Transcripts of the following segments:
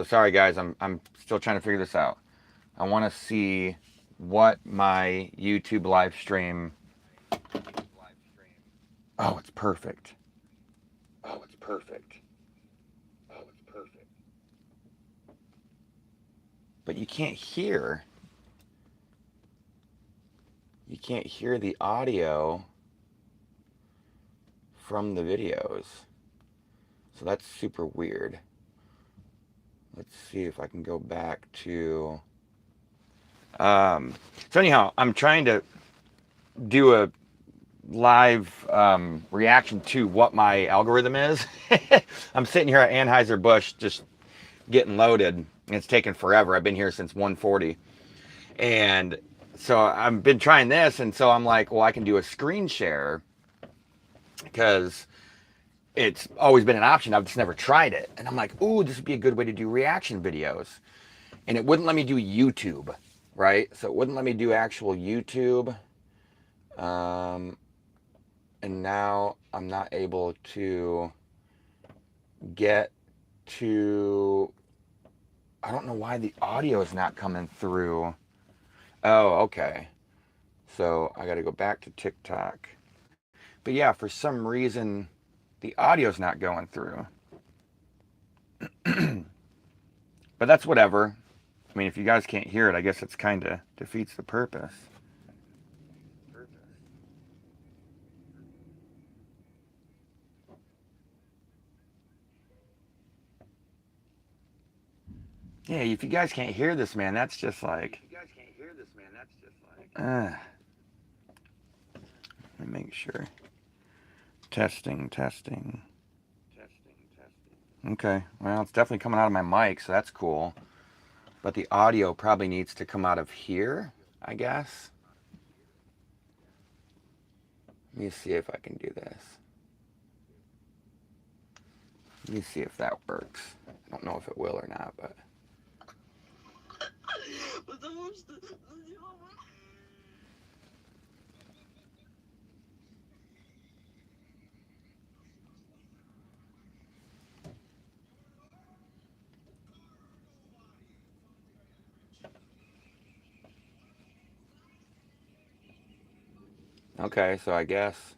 So sorry guys, I'm still trying to figure this out. I want to see what my YouTube live stream. Oh, it's perfect. Oh, it's perfect. Oh, it's perfect. But you can't hear. You can't hear the audio from the videos. So that's super weird. Let's see if I can go back to... so anyhow, I'm trying to do a live reaction to what my algorithm is. I'm sitting here at Anheuser-Busch just getting loaded. And it's taken forever. I've been here since 1:40. And so I've been trying this, and so I'm like, well, I can do a screen share because it's always been an option. I've just never tried it. And I'm like, ooh, this would be a good way to do reaction videos. And it wouldn't let me do YouTube, right? So it wouldn't let me do actual YouTube. And now I'm not able to get to... I don't know why the audio is not coming through. Oh, okay. So I got to go back to TikTok. But yeah, for some reason, the audio's not going through. But that's whatever. I mean, if you guys can't hear it, I guess it's kind of defeats the purpose. Yeah, if you guys can't hear this, man, that's just like... let me make sure. Testing. Okay, well, it's definitely coming out of my mic, so that's cool. But the audio probably needs to come out of here, I guess. Let me see if I can do this. Let me see if that works. I don't know if it will or not, but... Okay, so I guess...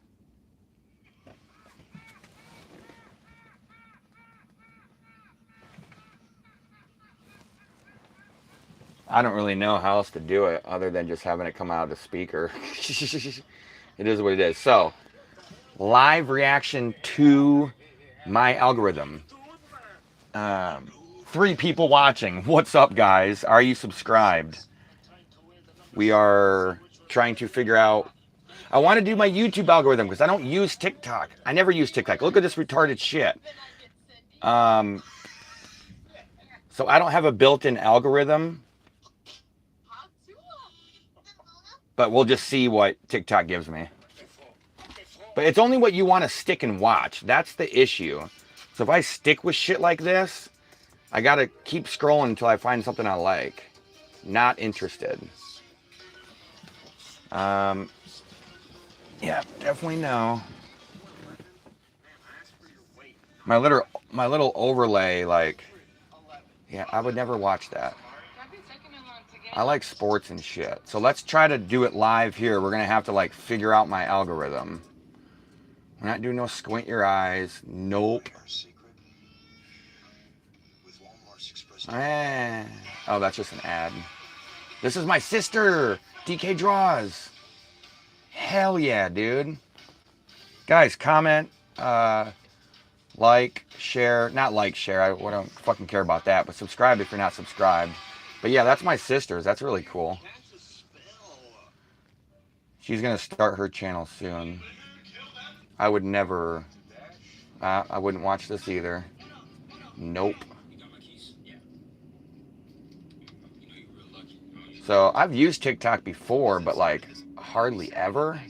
I don't really know how else to do it other than just having it come out of the speaker. It is what it is. So, live reaction to my algorithm. 3 people watching. What's up, guys? Are you subscribed? We are trying to figure out... I want to do my YouTube algorithm because I don't use TikTok. I never use TikTok. Look at this retarded shit. So I don't have a built-in algorithm. But we'll just see what TikTok gives me. But it's only what you want to stick and watch. That's the issue. So if I stick with shit like this, I gotta keep scrolling until I find something I like. Not interested. Yeah, definitely no. My little overlay, like, yeah, I would never watch that. I like sports and shit. So let's try to do it live here. We're gonna have to like figure out my algorithm. We're not doing no squint your eyes. Nope. Oh, that's just an ad. This is my sister, DK Draws. Hell yeah, dude. Guys, comment, like, share. Not like, share. I don't fucking care about that. But subscribe if you're not subscribed. But yeah, that's my sister's. That's really cool. She's gonna start her channel soon. I would never... I wouldn't watch this either. Nope. So I've used TikTok before, but like hardly ever.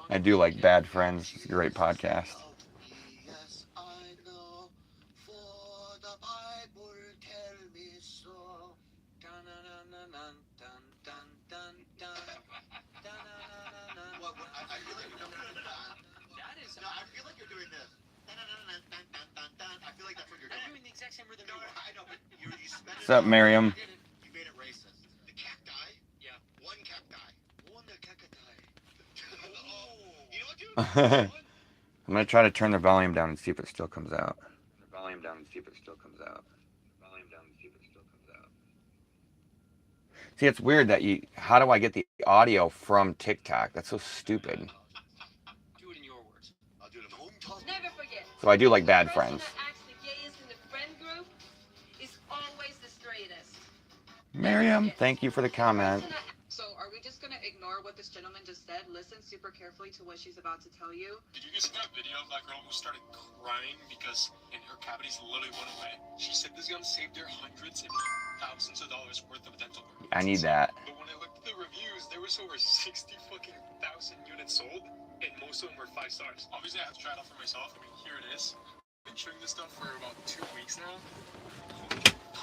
I do like Bad Friends. It's a great podcast. What's up, Miriam? You made it racist. The cacti? Yeah. One cacti. One cacti. You know what, dude? I'm gonna try to turn the volume down and see if it still comes out. See, it's weird that how do I get the audio from TikTok? That's so stupid. Do it in your words. I'll do it in my own. Never forget. So I do like Bad Friends. Miriam, thank you for the comment. So are we just gonna ignore what this gentleman just said? Listen super carefully to what she's about to tell you. Did you guys see that video of that girl who started crying because in her cavities literally went away? She said this gun saved her hundreds and thousands of dollars worth of dental work. I need that. But when I looked at the reviews, there was over 60 fucking thousand units sold, and most of them were 5 stars. Obviously, I have to try it out for myself. I mean, here it is. I've been chewing this stuff for about 2 weeks now.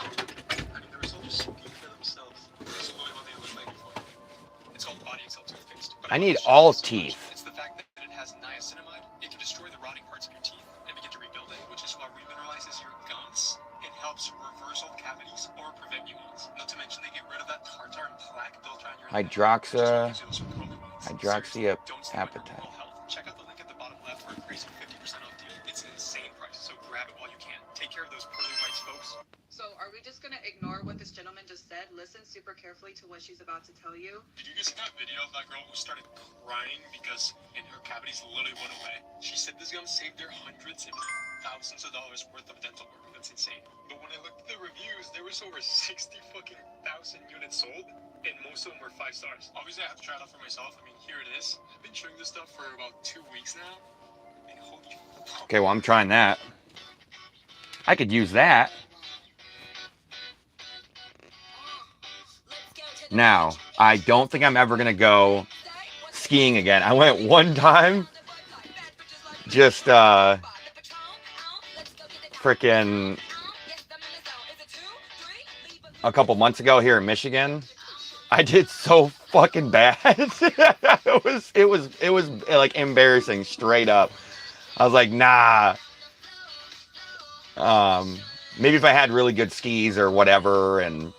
I mean, the results just speak for themselves. This is really what they look like before. It's called Body Excel toothpaste. I need all teeth. It's the fact that it has niacinamide. It can destroy the rotting parts of your teeth and begin to rebuild it, which is what remineralizes your gums and helps reverse old cavities or prevent new ones. Not to mention they get rid of that tartar and plaque built around your Hydroxyapatite. Check out the link at the bottom left for a crazy 50% off deal. It's an insane price, so grab it while you can. Take care of those pearly whites, folks. So are we just gonna ignore what this gentleman just said? Listen super carefully to what she's about to tell you. Did you guys see that video of that girl who started crying because in her cavities literally went away? She said this gun saved her hundreds and thousands of dollars worth of dental work. That's insane. But when I looked at the reviews, there was over 60 fucking thousand units sold, and most of them were 5 stars. Obviously, I have to try it out for myself. I mean, here it is. I've been chewing this stuff for about 2 weeks now. And holy fuck. Okay, well, I'm trying that. I could use that. Now, I don't think I'm ever going to go skiing again. I went one time, just freaking a couple months ago here in Michigan. I did so fucking bad. it was like embarrassing straight up. I was like, nah. Maybe if I had really good skis or whatever and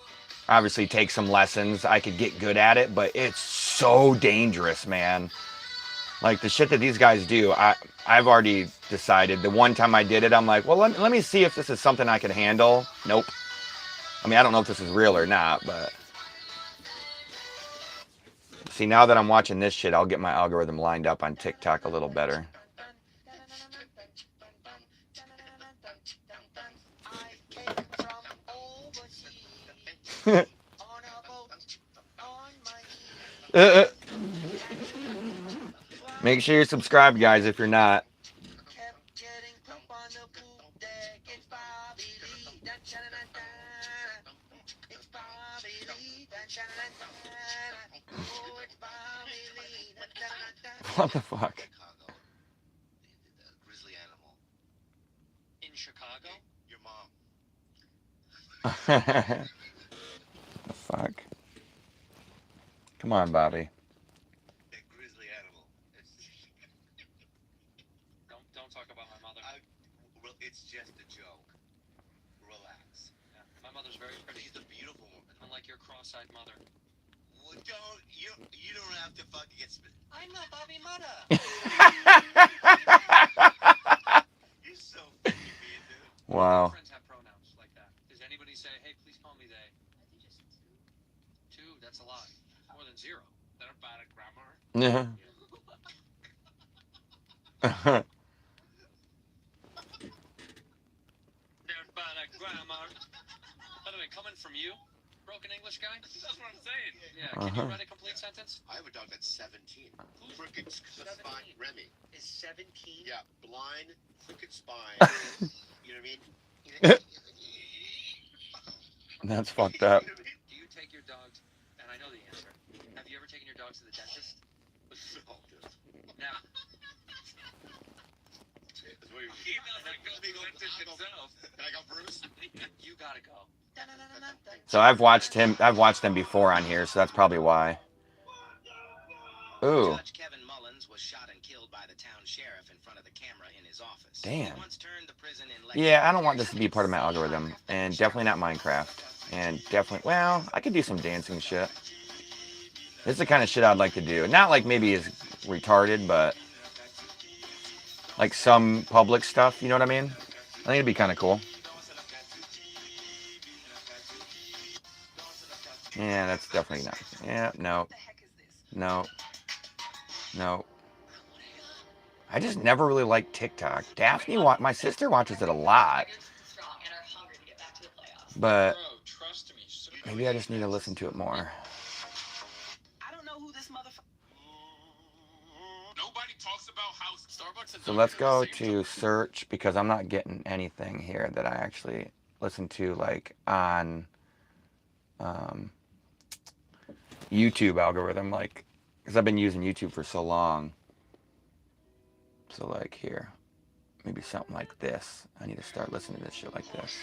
obviously take some lessons, I could get good at it, but it's so dangerous, man. Like the shit that these guys do, I've already decided. The one time I did it, I'm like, well, let me see if this is something I can handle. Nope. I mean, I don't know if this is real or not, but see, now that I'm watching this shit, I'll get my algorithm lined up on TikTok a little better. Make sure you're subscribed, guys, if you're not. What the fuck? Grizzly animal. In Chicago? Your mom. The fuck? Come on, Bobby. That grizzly animal. Don't talk about my mother. Well, it's just a joke. Relax. Yeah, my mother's very pretty. She's a beautiful woman. Unlike your cross-eyed mother. Well, you don't have to fucking get spit. I'm not Bobby Mother. You're so fucking mean, dude. Wow. Friends have pronouns like that. Does anybody say, hey, please call me they? I think just 2. 2, that's a lot. More than 0. They're bad at grammar. Yeah. They're bad at grammar. By the way, coming from you, broken English guy, that's what I'm saying. Yeah, can you write a complete sentence? I have a dog that's 17. Crooked spine. Remy is 17. Yeah, blind, crooked spine. You know what I mean? That's fucked up. Do you take your dogs, and I know the answer, have you ever taken your dogs to the dentist? With No, dude. Now, That's what you- he doesn't go to dentist himself. Can I go, Bruce? You gotta go. So I've watched them before on here, so that's probably why. Ooh. Judge Kevin Mullins was shot and killed by the town sheriff in front of the camera in his office. Damn. He once turned the prison in Yeah, I don't want this to be part of my algorithm, and definitely not Minecraft, and definitely, well, I could do some dancing shit. This is the kind of shit I'd like to do. Not like maybe as retarded, but like some public stuff, you know what I mean? I think it'd be kind of cool. Yeah, that's definitely not. Yeah, no. What the heck is this? No. No. I just never really liked TikTok. Daphne, my sister watches it a lot. But Bro, trust me. maybe I just need to listen to it more. I don't know who this motherfucker. Nobody talks about how Starbucks is. So let's go to search, because I'm not getting anything here that I actually listen to, like on YouTube algorithm, like, because I've been using YouTube for so long. So like here, maybe something like this. I need to start listening to this shit like this.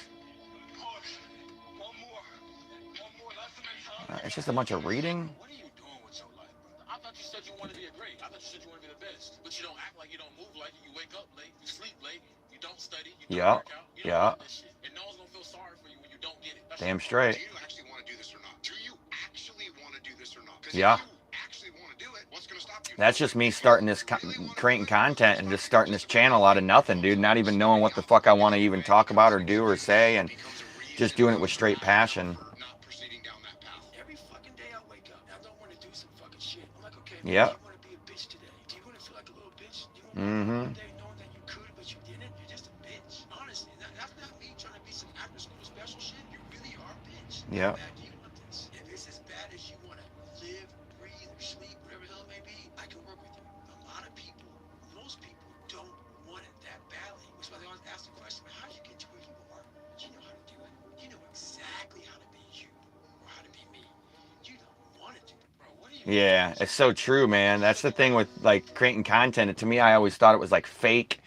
It's just a bunch of reading. What are you doing with your life, brother? I thought you said you wanted to be a great. I thought you said you wanted to be the best. But you don't act like you don't move like it. You wake up late. You sleep late. You don't study. You don't work out. You don't do this shit. And no one's gonna feel sorry for you when you don't get it. That's Damn your straight. Do you actually want to do this or not? Do you actually want to do this or not? 'Cause Yeah. if you actually want to do it, what's going to stop you? That's just me starting this, creating content and just starting this channel out of nothing, dude. Not even knowing what the fuck I want to even talk about or do or say, and just doing it with straight passion. Not proceeding down that path. Every fucking day I wake up, I don't want to do some fucking shit. I'm like, okay, Yep. do you want to be a bitch today? Do you want to feel like a little bitch? Do you want to Mm-hmm. one day knowing that you could, but you didn't? You're just a bitch. Honestly, that's not me trying to be some after school special shit. You really are a bitch. Yep. How bad do you want this? If it's as bad as you want to live, breathe, or sleep, whatever the hell it may be, I can work with you. A lot of people, most people don't want it that badly. Which is why they always ask the question, how did you get to where you are? You know how to do it. You know exactly how to be you or how to be me. You don't want to do it, bro. What are you Yeah, it's so true, man. That's the thing with like creating content. To me, I always thought it was like fake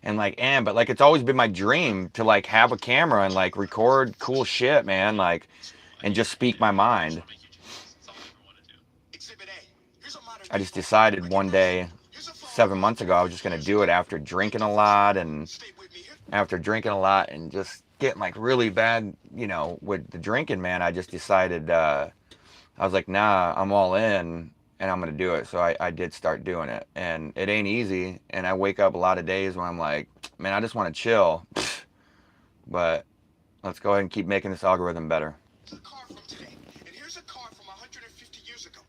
and like, but like it's always been my dream to like have a camera and like record cool shit, man. Like, and just speak my mind. Exhibit A. Here's a modern I just decided one day, 7 months ago, I was just gonna do it after drinking a lot and Stay with me here. just getting like really bad, you know, with the drinking, man. I just decided, I was like, nah, I'm all in and I'm gonna do it. So I did start doing it, and it ain't easy. And I wake up a lot of days when I'm like, man, I just want to chill. But let's go ahead and keep making this algorithm better. Here's a car from today, and here's a car from 150 years ago.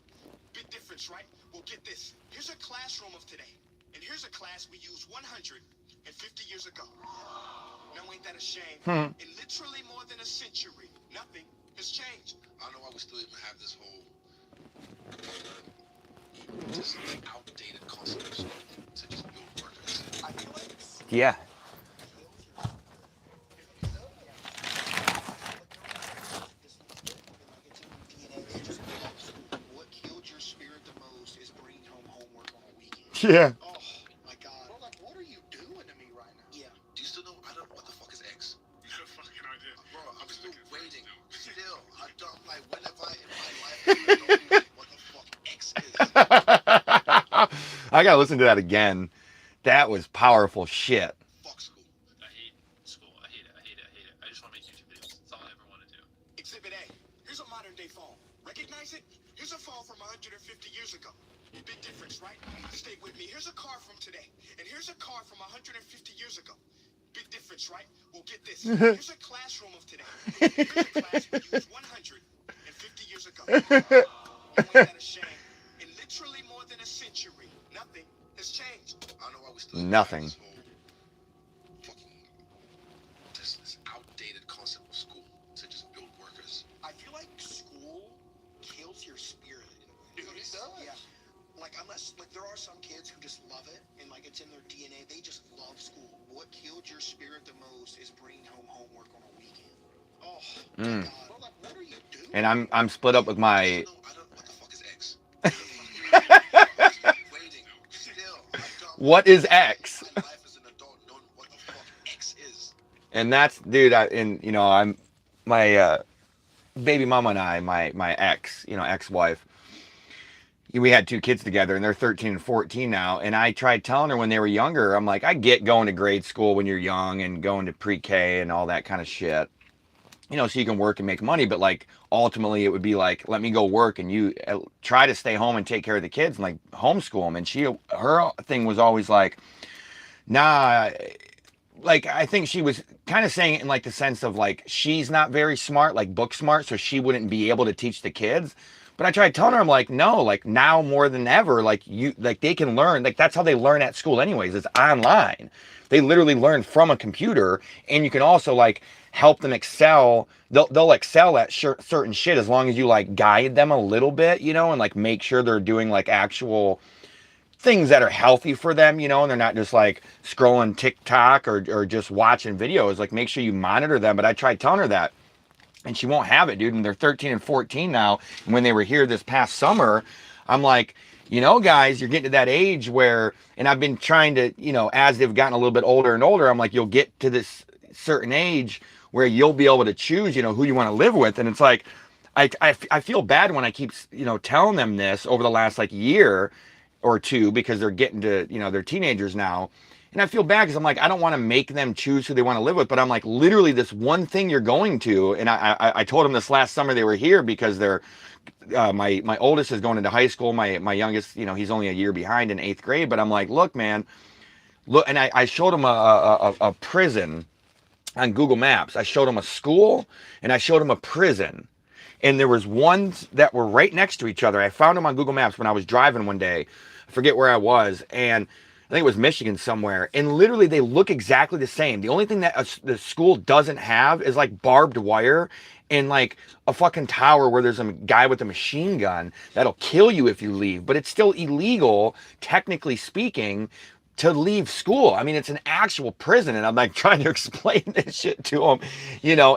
Big difference, right? Well, get this. Here's a classroom of today, and here's a class we used 150 years ago. Now, ain't that a shame? In literally more than a century, nothing has changed. I don't know why we still even have this whole just outdated concept to just build workers. I feel like Yeah. what killed your spirit the most is bringing home homework on a weekend. Yeah. Oh my God. Bro, like, what are you doing to me right now? Yeah. Do you still know? I don't know what the fuck is X. No fucking idea. Bro, I'm still waiting. Still, I don't like. When have I in my life don't know what the fuck X is? I gotta listen to that again. That was powerful shit. Fuck school. I hate school. I hate it. I hate it. I hate it. I just want to make YouTube videos. That's all I ever want to do. Exhibit A. Here's a modern day phone. Recognize it? Here's a phone from 150 years ago. Big difference, right? Stay with me. Here's a car from today, and here's a car from 150 years ago. Big difference, right? Well, get this. Here's a classroom of today. And here's a class we used 150 years ago. Ain't that a shame? In literally more than a century, nothing has changed. I don't know why we still Nothing. have this whole fucking this outdated concept of school to just build workers. I feel like school kills your spirit. Dude, it does. Yeah. Like, unless, like, there are some kids who just love it, and, like, it's in their DNA. They just love school. What killed your spirit the most is bringing home homework on a weekend. Oh, my God. Bro, like, what are you doing? And I'm split up with my I don't know what the fuck is X. What is X? My life as an adult knowing what the fuck X is. And that's, dude, I'm my baby mama and I, my ex, ex-wife, we had 2 kids together, and they're 13 and 14 now. And I tried telling her when they were younger, I'm like, I get going to grade school when you're young and going to pre-K and all that kind of shit, so you can work and make money. But like, ultimately it would be like, let me go work and you try to stay home and take care of the kids and like homeschool them. And her thing was always like, nah, like, I think she was kind of saying it in like the sense of like, she's not very smart, like book smart, so she wouldn't be able to teach the kids. But I tried telling her, I'm like, no, like now more than ever, like they can learn, like that's how they learn at school anyways, it's online. They literally learn from a computer, and you can also like help them excel. They'll excel at certain shit as long as you like guide them a little bit, and like make sure they're doing like actual things that are healthy for them, and they're not just like scrolling TikTok or just watching videos. Like, make sure you monitor them. But I tried telling her that, and she won't have it, dude. And they're 13 and 14 now. And when they were here this past summer, I'm like, guys, you're getting to that age where, and I've been trying to, as they've gotten a little bit older and older, I'm like, you'll get to this certain age where you'll be able to choose, who you want to live with. And it's like, I feel bad when I keep, telling them this over the last like year or two, because they're getting to, they're teenagers now. And I feel bad because I'm like, I don't want to make them choose who they want to live with. But I'm like, literally, this one thing you're going to, and I told them this last summer they were here because they're, my oldest is going into high school. My youngest, he's only a year behind in 8th grade. But I'm like, look, man, look. And I showed him a prison on Google Maps. I showed him a school, and I showed him a prison. And there was ones that were right next to each other. I found them on Google Maps when I was driving one day. I forget where I was. And I think it was Michigan somewhere. And literally, they look exactly the same. The only thing that the school doesn't have is like barbed wire and like a fucking tower where there's a guy with a machine gun that'll kill you if you leave. But it's still illegal, technically speaking, to leave school. I mean, it's an actual prison. And I'm like trying to explain this shit to them,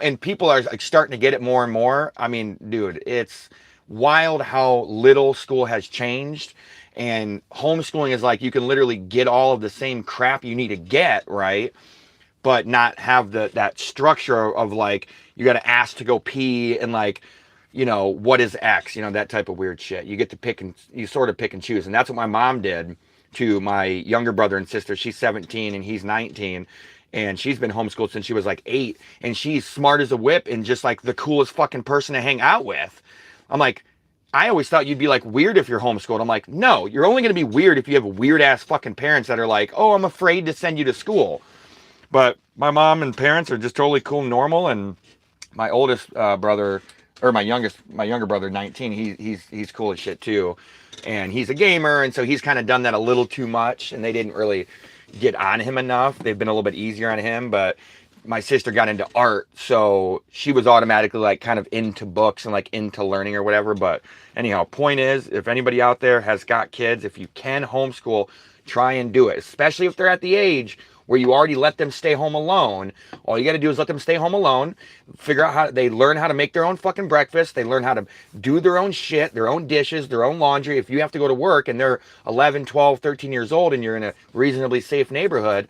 and people are like starting to get it more and more. I mean, dude, it's wild how little school has changed. And homeschooling is like, you can literally get all of the same crap you need to get, right? But not have that structure of like, you got to ask to go pee and like, what is X, that type of weird shit. You get to you sort of pick and choose. And that's what my mom did to my younger brother and sister. She's 17 and he's 19. And she's been homeschooled since she was like 8. And she's smart as a whip and just like the coolest fucking person to hang out with. I'm like, I always thought you'd be like weird if you're homeschooled. I'm like, no, you're only going to be weird if you have weird ass fucking parents that are like, oh, I'm afraid to send you to school. But my mom and parents are just totally cool and normal. And my oldest brother, or my younger brother, 19, he's cool as shit too. And he's a gamer. And so he's kind of done that a little too much. And they didn't really get on him enough. They've been a little bit easier on him. But my sister got into art, so she was automatically like kind of into books and like into learning or whatever. But anyhow, point is, if anybody out there has got kids, if you can homeschool, try and do it, especially if they're at the age where you already let them stay home alone. All you got to do is let them stay home alone, figure out how they learn how to make their own fucking breakfast. They learn how to do their own shit, their own dishes, their own laundry. If you have to go to work and they're 11, 12, 13 years old and you're in a reasonably safe neighborhood,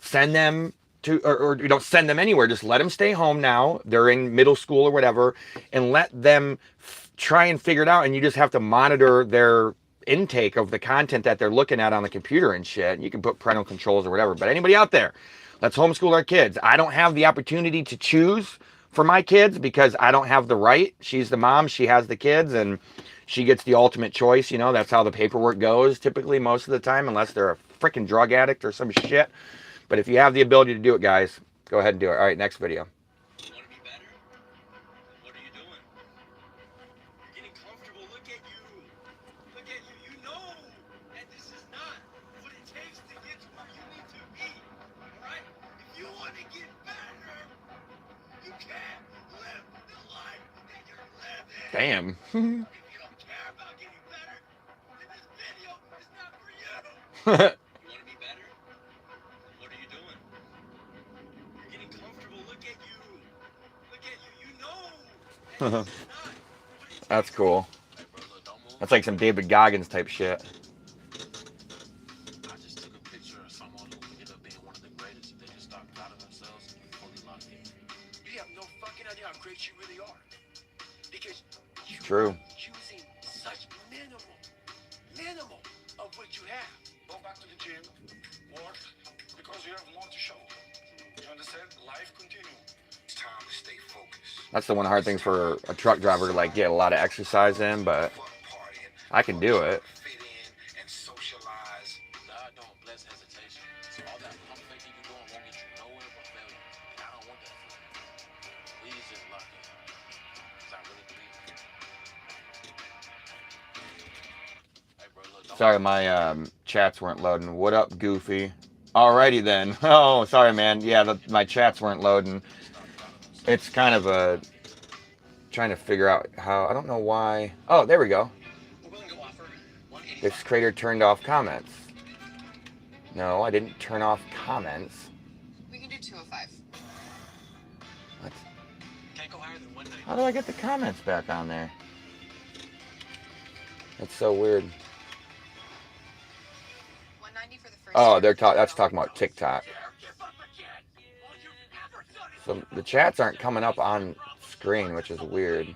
send them to, or you don't send them anywhere. Just let them stay home now. They're in middle school or whatever, and let them try and figure it out. And you just have to monitor their intake of the content that they're looking at on the computer and shit. You can put parental controls or whatever. But anybody out there, let's homeschool our kids. I don't have the opportunity to choose for my kids because I don't have the right. She's the mom. She has the kids, and she gets the ultimate choice. That's how the paperwork goes typically most of the time, unless they're a freaking drug addict or some shit. But if you have the ability to do it, guys, go ahead and do it. All right, next video. You want to be better? What are you doing? You're getting comfortable. Look at you. Look at you. You know that this is not what it takes to get to where you need to be. All right? If you want to get better, you can't live the life that you're living. Damn. If you don't care about getting better, then this video is not for you. You want to be better? What are you doing? You're getting comfortable. Look at you. Look at you. You know that this is not what it That's takes. cool. Hey, bro, look, don't move. That's like some David Goggins type shit. I just took a Because you True. are using such minimal of what you have. Go back to the gym, work, because you have more to show. You understand? Life continues. It's time to stay focused. That's the one hard thing for a truck driver to like get a lot of exercise in, but Fuck partying. I can do it. Fit in and socialize. God don't bless hesitation. So all that pump faking you doing won't get you nowhere but failure. And I don't want that for you. Please just lock in. Because I really believe in you. Hey, bro, look, don't Sorry, my chats weren't loading. What up, Goofy? Alrighty then. Oh, sorry, man. Yeah, my chats weren't loading. It's kind of a trying to figure out how. I don't know why. Oh, there we go. We're willing to offer 185. This creator turned off comments. No, I didn't turn off comments. We can do 205. What? Can't go higher than 190. How do I get the comments back on there? That's so weird. 190 for the first. Oh, that's talking about TikTok. So the chats aren't coming up on screen, which is weird.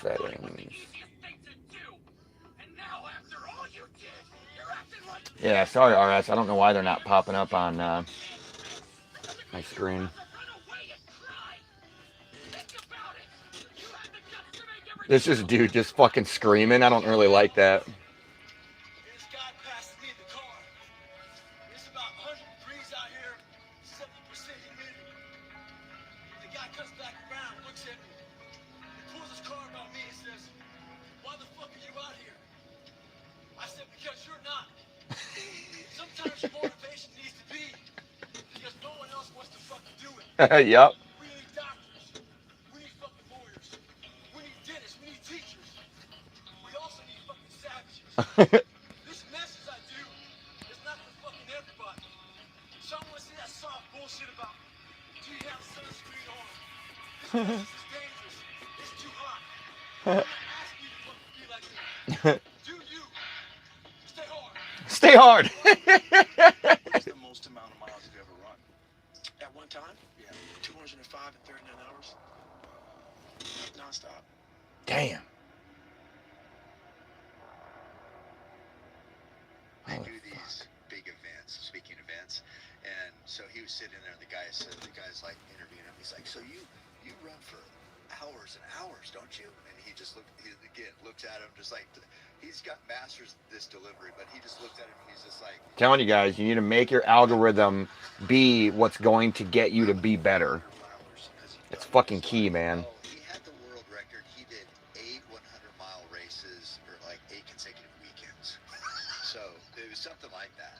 Settings. Yeah, sorry, RS. I don't know why they're not popping up on my screen. This is dude just fucking screaming. I don't really like that. This guy passed me in the car. It's about 100 degrees out here, 70% humidity. The guy comes back around, looks at me, he pulls his car about me and says, "Why the fuck are you out here?" I said, "Because you're not." Sometimes your motivation needs to be because no one else wants to fucking do it. Yup. We need doctors. We need fucking lawyers. We need dentists. We need teachers. We also need fucking savages. This message I do is not for fucking everybody. So I want to see that soft bullshit about, do you have sunscreen on? This message is dangerous. It's too hot. I'm not asking you to fucking be like that. Do you? Stay hard. Stay hard. What's the most amount of miles you've ever run? At one time? Yeah. 205 in 39 hours. Non-stop. Damn. I Oh, do these big events, speaking events, and so he was sitting there, and the guy's like interviewing him. He's like, "So you run for hours and hours, don't you?" And he just looked at him, just like he's got masters this delivery, but he just looked at him, and he's just like, Telling you guys, you need to make your algorithm be what's going to get you to be better. "Hours," 'cause he'd It's done fucking this. key, man. Oh, he had the world record. He did 8 100-mile races for like 8 consecutive weekends. So it was something like that.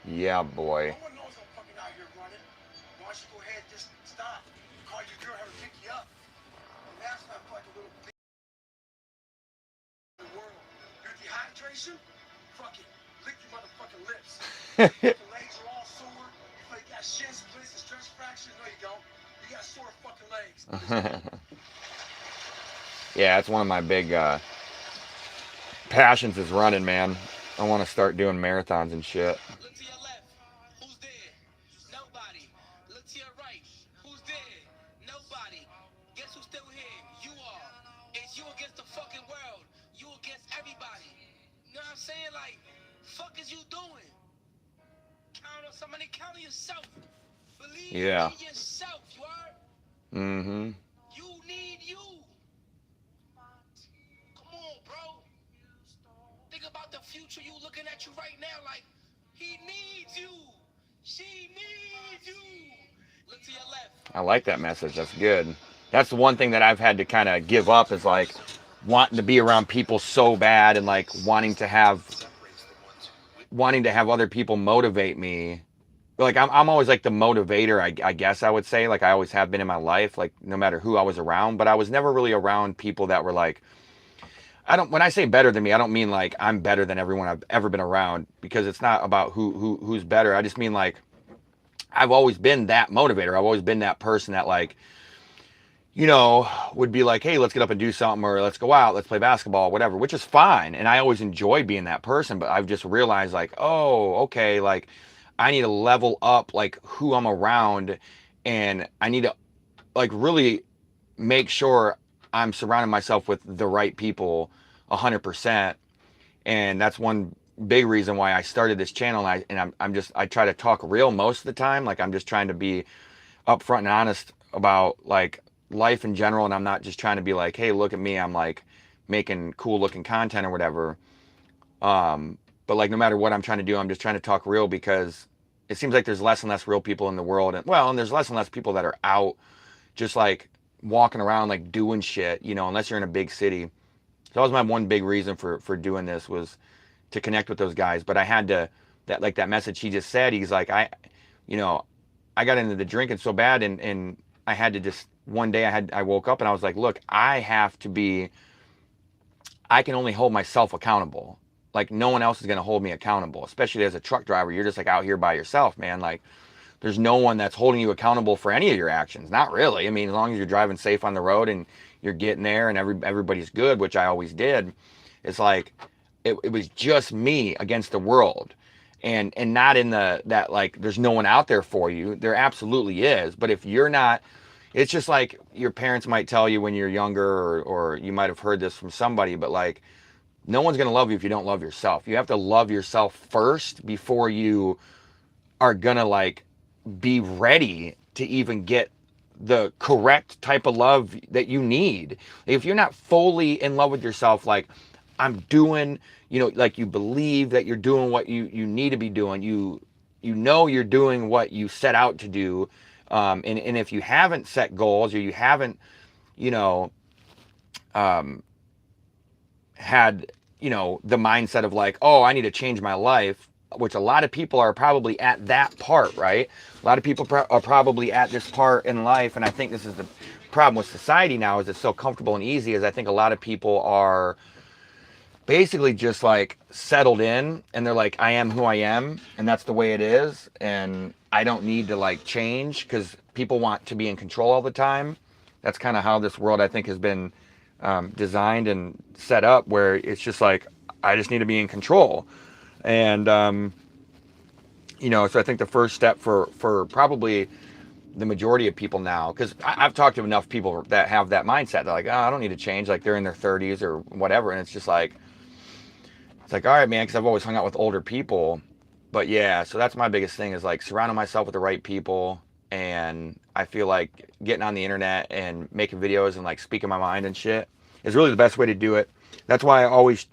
Yeah, boy. No one knows I'm fucking out here running. Why don't you go ahead and just stop? Call your girl, have her pick you up. And that's not like a little bit of the world. Your dehydration? Fuck it. Lick your motherfucking lips. Your legs are all sore. You feel like you got shin splints and stress fractures. No, you don't. You got sore fucking legs. Yeah, it's one of my big passions is running, man. I want to start doing marathons and shit. Look to your left. Who's there? Nobody. Look to your right. Who's there? Nobody. Guess who's still here? You are. It's you against the fucking world. You against everybody. You know what I'm saying? Like, fuck is you doing? Count on somebody. Count on yourself. Believe Yeah. in yourself. You are. Mm-hmm. You need you. Come on, bro. Think about the future you looking at you right now. Like, he needs you. She needs you. Look to your left. I like that message. That's good. That's the one thing that I've had to kind of give up is like wanting to be around people so bad and like wanting to have other people motivate me. Like I'm always like the motivator, I guess I would say. Like I always have been in my life, like no matter who I was around, but I was never really around people that were like, when I say better than me, I don't mean like I'm better than everyone I've ever been around, because it's not about who's better. I just mean like I've always been that motivator. I've always been that person that like, you know, would be like, hey, let's get up and do something, or let's go out, let's play basketball, whatever, which is fine. And I always enjoyed being that person, but I've just realized like, oh, okay, like I need to level up like who I'm around and I need to like really make sure I'm surrounding myself with the right people 100%. And that's one big reason why I started this channel. I try to talk real most of the time. Like, I'm just trying to be upfront and honest about like life in general. And I'm not just trying to be like, hey, look at me, I'm like making cool looking content or whatever. But like, no matter what I'm trying to do, I'm just trying to talk real, because it seems like there's less and less real people in the world. And there's less and less people that are out just like walking around like doing shit, you know, unless you're in a big city. So that was my one big reason for doing this, was to connect with those guys. But I had to, that message he just said, he's like, I got into the drinking so bad, and I had to just, one day I woke up and I was like, look, I can only hold myself accountable. Like, no one else is going to hold me accountable, especially as a truck driver. You're just like out here by yourself, man. Like, there's no one that's holding you accountable for any of your actions. Not really. I mean, as long as you're driving safe on the road and you're getting there and everybody's good, which I always did, it's like, it was just me against the world. And not in that like there's no one out there for you. There absolutely is. But if you're not, it's just like your parents might tell you when you're younger, or you might have heard this from somebody, but like, no one's going to love you if you don't love yourself. You have to love yourself first before you are going to like be ready to even get the correct type of love that you need. If you're not fully in love with yourself, like I'm doing, you know, like you believe that you're doing what you need to be doing. You know you're doing what you set out to do. And if you haven't set goals, or you haven't, you know, had, you know, the mindset of like, oh, I need to change my life, which a lot of people are probably at that part, right? A lot of people are probably at this part in life. And I think this is the problem with society now, is it's so comfortable and easy. Is I think a lot of people are basically just like settled in, and they're like, I am who I am, and that's the way it is, and I don't need to like change, because people want to be in control all the time. That's kind of how this world, I think, has been designed and set up, where it's just like, I just need to be in control. And you know, so I think the first step for probably the majority of people now, because I've talked to enough people that have that mindset. They're like, oh, I don't need to change. Like, they're in their 30s or whatever, and it's just like, it's like, all right, man, because I've always hung out with older people. But yeah, so that's my biggest thing, is like surrounding myself with the right people. And I feel like getting on the internet and making videos and like speaking my mind and shit is really the best way to do it. That's why I always,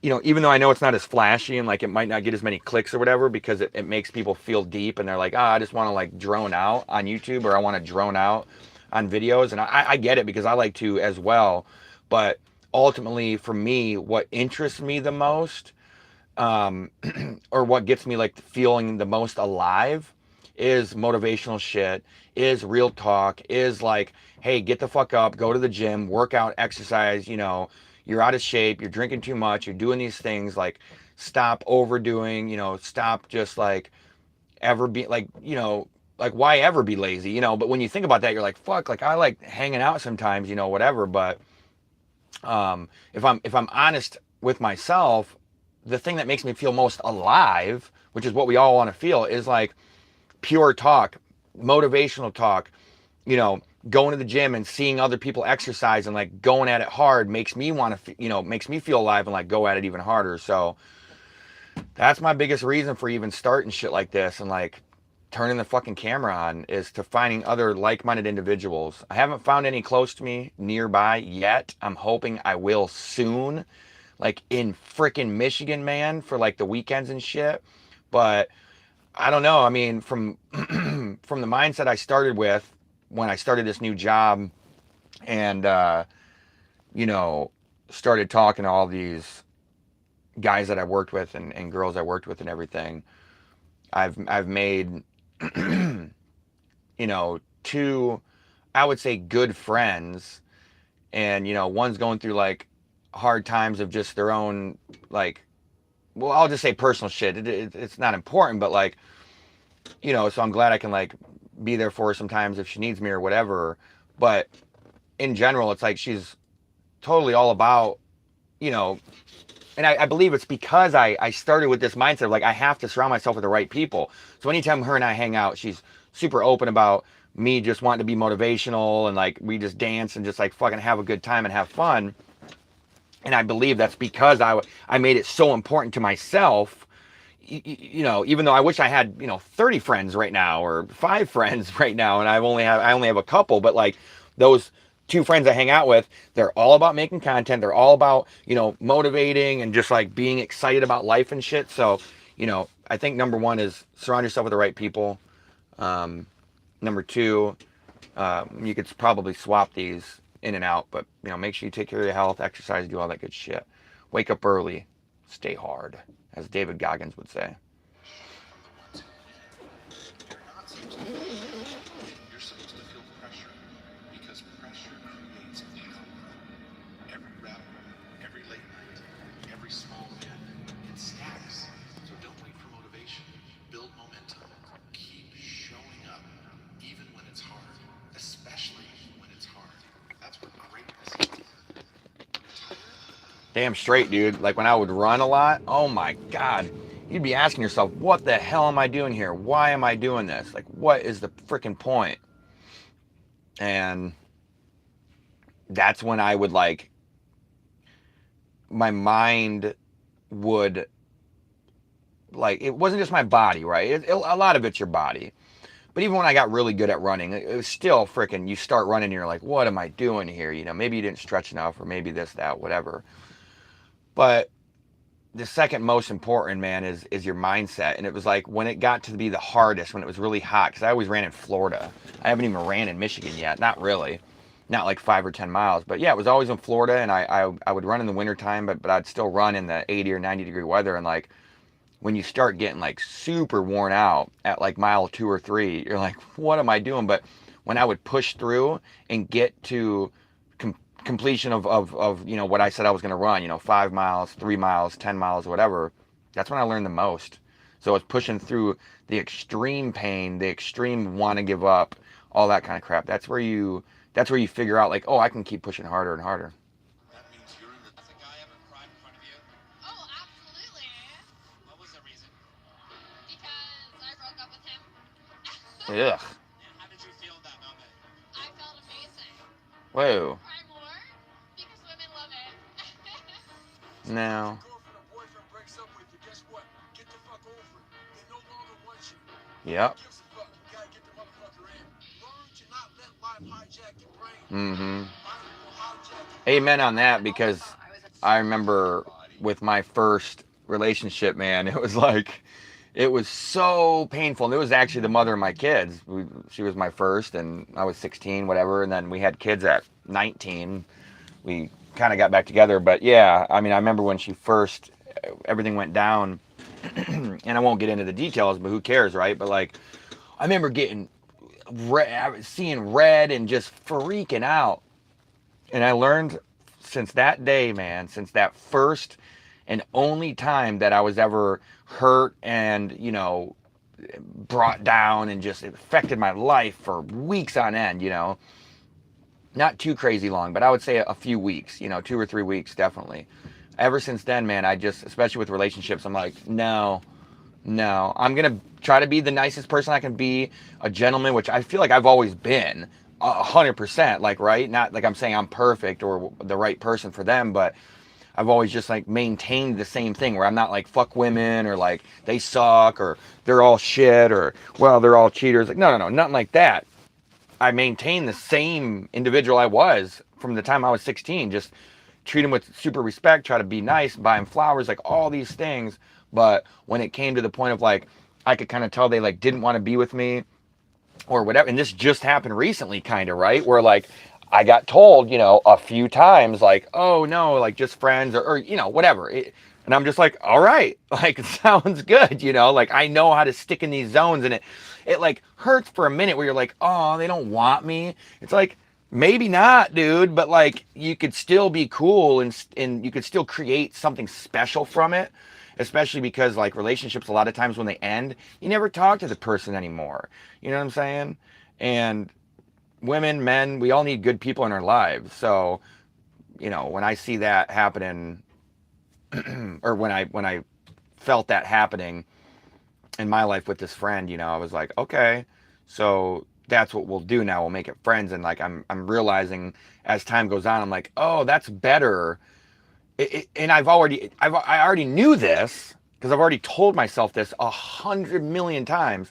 you know, even though I know it's not as flashy and like it might not get as many clicks or whatever, because it makes people feel deep, and they're like, I just want to like drone out on YouTube, or I want to drone out on videos. And I get it, because I like to as well. But ultimately, for me, what interests me the most, or what gets me like feeling the most alive, is motivational shit, is real talk, is like, hey, get the fuck up, go to the gym, work out, exercise, you know, you're out of shape, you're drinking too much, you're doing these things, like stop overdoing, you know, stop just like ever be like, you know, like why ever be lazy, you know? But when you think about that, you're like, fuck, like I like hanging out sometimes, you know, whatever. But if I'm honest with myself, the thing that makes me feel most alive, which is what we all want to feel, is like pure talk, motivational talk, you know, going to the gym and seeing other people exercise and like going at it hard makes me want to, you know, makes me feel alive and like go at it even harder. So that's my biggest reason for even starting shit like this and like turning the fucking camera on, is to finding other like-minded individuals. I haven't found any close to me nearby yet. I'm hoping I will soon, like in freaking Michigan, man, for like the weekends and shit. But I don't know. I mean, from from the mindset I started with when I started this new job, and you know, started talking to all these guys that I worked with and girls I worked with and everything, I've made you know, two, I would say, good friends. And you know, one's going through like hard times of just their own, like, well, I'll just say personal shit. It's not important, but like, you know, so I'm glad I can like be there for her sometimes if she needs me or whatever. But in general, it's like she's totally all about, you know, and I believe it's because I started with this mindset of like, I have to surround myself with the right people. So anytime her and I hang out, she's super open about me just wanting to be motivational, and like we just dance and just like fucking have a good time and have fun. And I believe that's because I made it so important to myself, you know, even though I wish I had, you know, 30 friends right now or 5 friends right now, and I only have a couple, but like those 2 friends I hang out with, they're all about making content. They're all about, you know, motivating and just like being excited about life and shit. So, you know, I think number 1 is surround yourself with the right people. Number 2, you could probably swap these in and out, but you know, make sure you take care of your health, exercise, do all that good shit. Wake up early, stay hard, as David Goggins would say. You're not supposed to feel pain. You're supposed to feel pressure, because pressure creates power. Every rep, every late night, every small win, it stacks. So don't wait for motivation. Build momentum. Keep showing up, even when it's hard, especially when it's hard. That's what greatness is. Damn straight, dude. Like when I would run a lot, oh my God, you'd be asking yourself, what the hell am I doing here? Why am I doing this? Like, what is the freaking point? And that's when I would like, my mind would like, it wasn't just my body, right? A lot of it's your body. But even when I got really good at running, it was still freaking, you start running and you're like, what am I doing here? You know, maybe you didn't stretch enough, or maybe this, that, whatever. But the second most important, man, is your mindset. And it was like when it got to be the hardest, when it was really hot, because I always ran in Florida. I haven't even ran in Michigan yet. Not really. Not like 5 or 10 miles. But yeah, it was always in Florida, and I would run in the wintertime, but I'd still run in the 80 or 90 degree weather. And like when you start getting like super worn out at like mile 2 or 3, you're like, what am I doing? But when I would push through and get to completion of you know what I said I was going to run, you know, 5 miles, 3 miles, 10 miles, whatever, that's when I learned the most. So it's pushing through the extreme pain, the extreme want to give up, all that kind of crap. That's where you figure out like, oh, I can keep pushing harder and harder. That means you're in the... Has a guy ever cried in front of you? Oh, absolutely. What was the reason? Because I broke up with him. Ugh. And how did you feel that moment? I felt amazing. Whoa. Cry more because women love it. No. Girlfriend or boyfriend breaks up with you, guess what? Get the fuck over it. They no longer want you. Yep. Who gives a fuck? You gotta get the motherfucker in. Learn to not let life hijack your brain. Mm-hmm. Life will hijack your Amen on that, because I remember with my first relationship, man, it was so painful. And it was actually the mother of my kids. She was my first, and I was 16, whatever. And then we had kids at 19. We kind of got back together. But yeah, I mean, I remember when she first, everything went down, and I won't get into the details, but who cares, right? But like, I remember getting seeing red and just freaking out. And I learned since that day, man, since that first and only time that I was ever hurt and, you know, brought down and just affected my life for weeks on end, you know. Not too crazy long, but I would say a few weeks, you know, 2 or 3 weeks, definitely. Ever since then, man, I just, especially with relationships, I'm like, no, I'm going to try to be the nicest person I can be, a gentleman, which I feel like I've always been 100%, like, right? Not like I'm saying I'm perfect or the right person for them, but I've always just like maintained the same thing where I'm not like fuck women or like they suck or they're all shit or, well, they're all cheaters. Like, no, nothing like that. I maintain the same individual I was from the time I was 16. Just treat him with super respect, try to be nice, buy him flowers, like all these things. But when it came to the point of like, I could kind of tell they like didn't want to be with me or whatever. And this just happened recently, kind of, right? Where like, I got told, you know, a few times like, oh no, like just friends or you know, whatever. And I'm just like, all right, like it sounds good, you know, like I know how to stick in these zones, and it like hurts for a minute where you're like, oh, they don't want me. It's like, maybe not, dude, but like you could still be cool and you could still create something special from it, especially because like relationships, a lot of times when they end, you never talk to the person anymore. You know what I'm saying? And women, men, we all need good people in our lives. So, you know, when I see that happening, or when I felt that happening in my life with this friend, you know, I was like, okay, So that's what we'll do now. We'll make it friends. And like, I'm realizing as time goes on, I'm like, oh, that's better. And I already knew this because I've already told myself this 100 million times,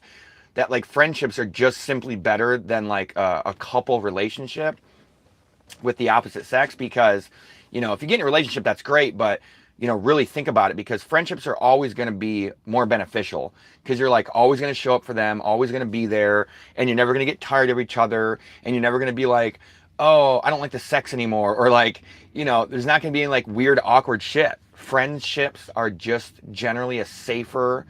that like friendships are just simply better than like a couple relationship with the opposite sex. Because, you know, if you get in a relationship, that's great, but you know, really think about it, because friendships are always going to be more beneficial, because you're like always going to show up for them, always going to be there, and you're never going to get tired of each other, and you're never going to be like, oh, I don't like the sex anymore, or like, you know, there's not going to be any like weird awkward shit. Friendships are just generally a safer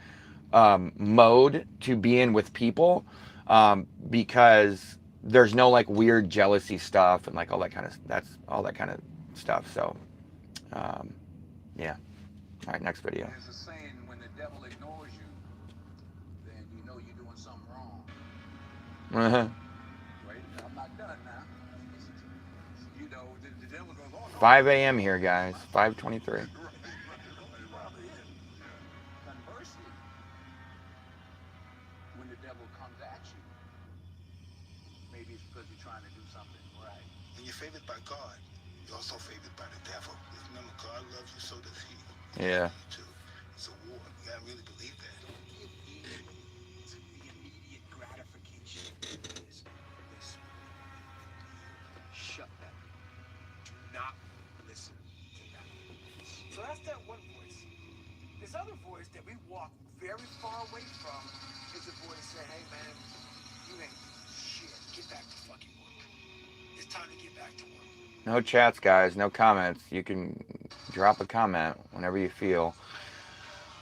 mode to be in with people, because there's no like weird jealousy stuff and like all that kind of, that's all that kind of stuff. So yeah. All right, next video. There's a saying, when the devil ignores you, then you know you're doing something wrong. Wait, I'm not done now. You know, the devil goes, oh, no. 5 a.m. here, guys. 5:23. Conversely, when the devil comes at you, maybe it's because you're trying to do something right. When you're favored by God, you're also favored by the devil. Remember, God loves you, so does he. Yeah. It's a war. You gotta really believe that. It's the immediate gratification is this. Shut that. Do not listen to that. So that's that one voice. This other voice that we walk very far away from is the voice saying, hey man, you ain't shit. Get back to fucking work. It's time to get back to work. No chats, guys. No comments. You can drop a comment whenever you feel.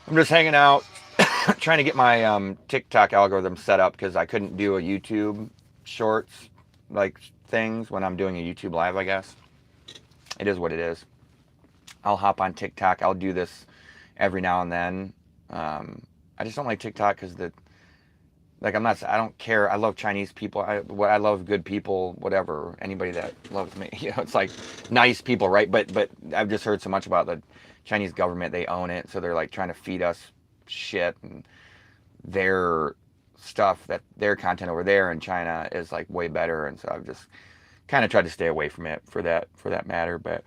I'm just hanging out, trying to get my TikTok algorithm set up, because I couldn't do a YouTube shorts like things when I'm doing a YouTube live, I guess. It is what it is. I'll hop on TikTok. I'll do this every now and then. I just don't like TikTok because I don't care. I love Chinese people. I love good people, whatever. Anybody that loves me, you know, it's like nice people, right? But I've just heard so much about the Chinese government. They own it, so they're like trying to feed us shit, and their stuff, that their content over there in China is like way better. And so I've just kind of tried to stay away from it for that matter. But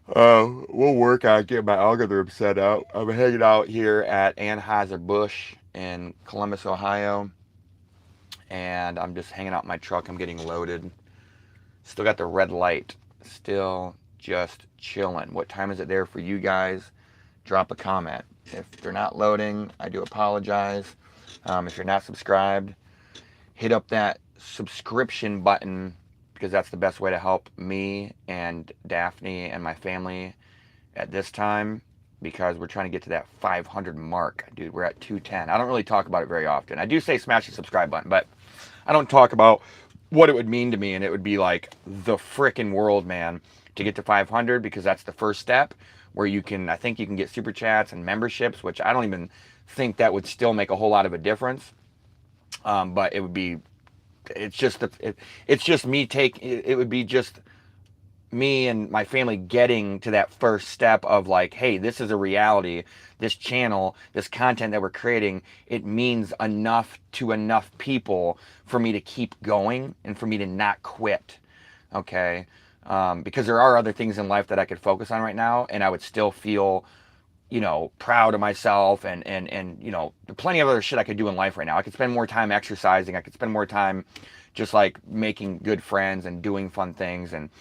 we'll work on getting my algorithm set up. I'm hanging out here at Anheuser-Busch in Columbus, Ohio, and I'm just hanging out in my truck. I'm getting loaded. Still got the red light. Still just chilling. What time is it there for you guys? Drop a comment. If they're not loading, I do apologize. If you're not subscribed, hit up that subscription button, because that's the best way to help me and Daphne and my family at this time, because we're trying to get to that 500 mark. Dude, we're at 210. I don't really talk about it very often. I do say smash the subscribe button, but I don't talk about what it would mean to me, and it would be like the frickin' world, man, to get to 500, because that's the first step where I think you can get super chats and memberships, which I don't even think that would still make a whole lot of a difference. But it would be, it would be just me and my family getting to that first step of like, hey, this is a reality. This channel, this content that we're creating, it means enough to enough people for me to keep going and for me to not quit. Okay. Because there are other things in life that I could focus on right now, and I would still feel, you know, proud of myself, and you know, plenty of other shit I could do in life right now. I could spend more time exercising. I could spend more time just like making good friends and doing fun things and